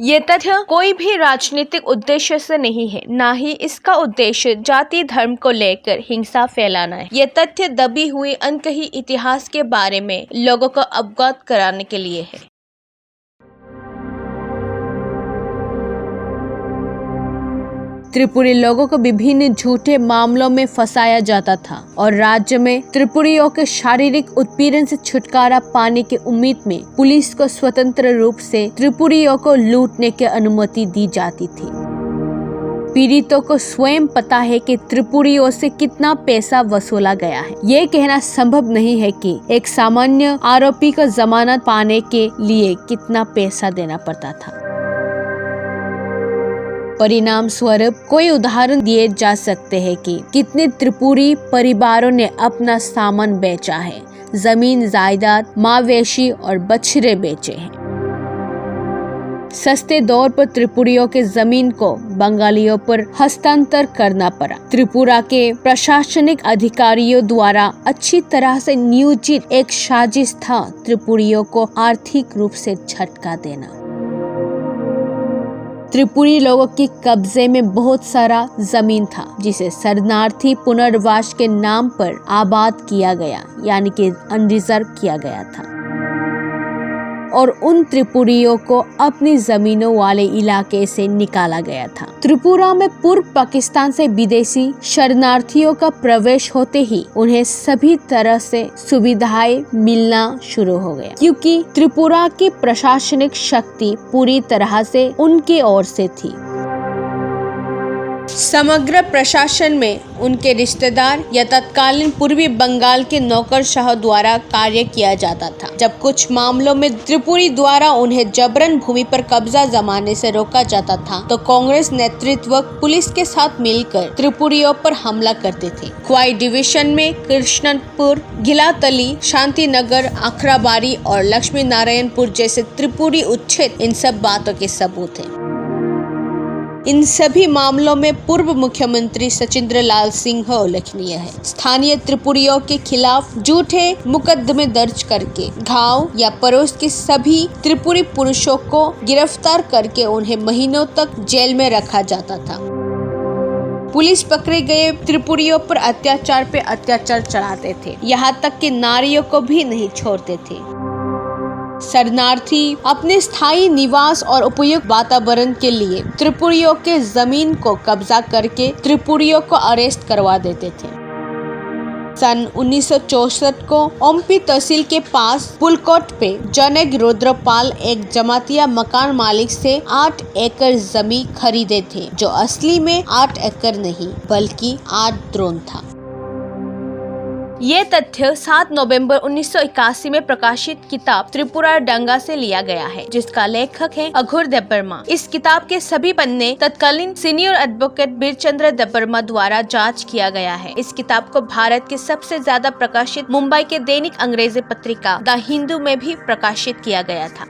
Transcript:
ये तथ्य कोई भी राजनीतिक उद्देश्य से नहीं है, ना ही इसका उद्देश्य जाति धर्म को लेकर हिंसा फैलाना है। ये तथ्य दबी हुई अनकही इतिहास के बारे में लोगों को अवगत कराने के लिए है। त्रिपुरी लोगों को विभिन्न झूठे मामलों में फंसाया जाता था और राज्य में त्रिपुरियों के शारीरिक उत्पीड़न से छुटकारा पाने की उम्मीद में पुलिस को स्वतंत्र रूप से त्रिपुरियों को लूटने की अनुमति दी जाती थी। पीड़ितों को स्वयं पता है कि त्रिपुरियों से कितना पैसा वसूला गया है। ये कहना संभव नहीं है कि एक सामान्य आरोपी को जमानत पाने के लिए कितना पैसा देना पड़ता था। परिणाम स्वरूप कोई उदाहरण दिए जा सकते हैं कि कितने त्रिपुरी परिवारों ने अपना सामान बेचा है, जमीन जायदाद, मवेशी और बछड़े बेचे हैं। सस्ते दौर पर त्रिपुरियों के जमीन को बंगालियों पर हस्तांतर करना पड़ा। त्रिपुरा के प्रशासनिक अधिकारियों द्वारा अच्छी तरह से नियोजित एक साजिश था त्रिपुरियों को आर्थिक रूप से झटका देना। त्रिपुरी लोगों के कब्जे में बहुत सारा जमीन था जिसे शरणार्थी पुनर्वास के नाम पर आबाद किया गया, यानी कि अनरिजर्व किया गया था, और उन त्रिपुरियों को अपनी जमीनों वाले इलाके से निकाला गया था। त्रिपुरा में पूर्व पाकिस्तान से विदेशी शरणार्थियों का प्रवेश होते ही उन्हें सभी तरह से सुविधाएं मिलना शुरू हो गया, क्योंकि त्रिपुरा की प्रशासनिक शक्ति पूरी तरह से उनकी ओर से थी। समग्र प्रशासन में उनके रिश्तेदार या तत्कालीन पूर्वी बंगाल के नौकरशाह द्वारा कार्य किया जाता था। जब कुछ मामलों में त्रिपुरी द्वारा उन्हें जबरन भूमि पर कब्जा जमाने से रोका जाता था, तो कांग्रेस नेतृत्व पुलिस के साथ मिलकर त्रिपुरियों पर हमला करते थे। क्वाई डिवीजन में कृष्णनपुर, गिलातली, शांतिनगर, आखराबारी और लक्ष्मी नारायणपुर जैसे त्रिपुरी उच्छेद इन सब बातों के सबूत हैं। इन सभी मामलों में पूर्व मुख्यमंत्री सचिंद्र लाल सिंह उल्लेखनीय है। स्थानीय त्रिपुरियों के खिलाफ झूठे मुकदमे दर्ज करके गांव या पड़ोस के सभी त्रिपुरी पुरुषों को गिरफ्तार करके उन्हें महीनों तक जेल में रखा जाता था। पुलिस पकड़े गए त्रिपुरियों पर अत्याचार पे अत्याचार चढ़ाते थे, यहाँ तक कि नारियों को भी नहीं छोड़ते थे। शरणार्थी अपने स्थायी निवास और उपयुक्त वातावरण के लिए त्रिपुरियों के जमीन को कब्जा करके त्रिपुरियों को अरेस्ट करवा देते थे। सन 1964 को ओम्पी तहसील के पास पुलकोट पे जनक रुद्रपाल एक जमातिया मकान मालिक से 8 एकड़ जमीन खरीदे थे, जो असली में 8 एकड़ नहीं बल्कि 8 द्रोण था। ये तथ्य 7 नवंबर 1981 में प्रकाशित किताब त्रिपुरा दंगा से लिया गया है, जिसका लेखक है अघोर देबबर्मा। इस किताब के सभी पन्ने तत्कालीन सीनियर एडवोकेट बीरचंद्र देबबर्मा द्वारा जांच किया गया है। इस किताब को भारत के सबसे ज्यादा प्रकाशित मुंबई के दैनिक अंग्रेजी पत्रिका द हिंदू में भी प्रकाशित किया गया था।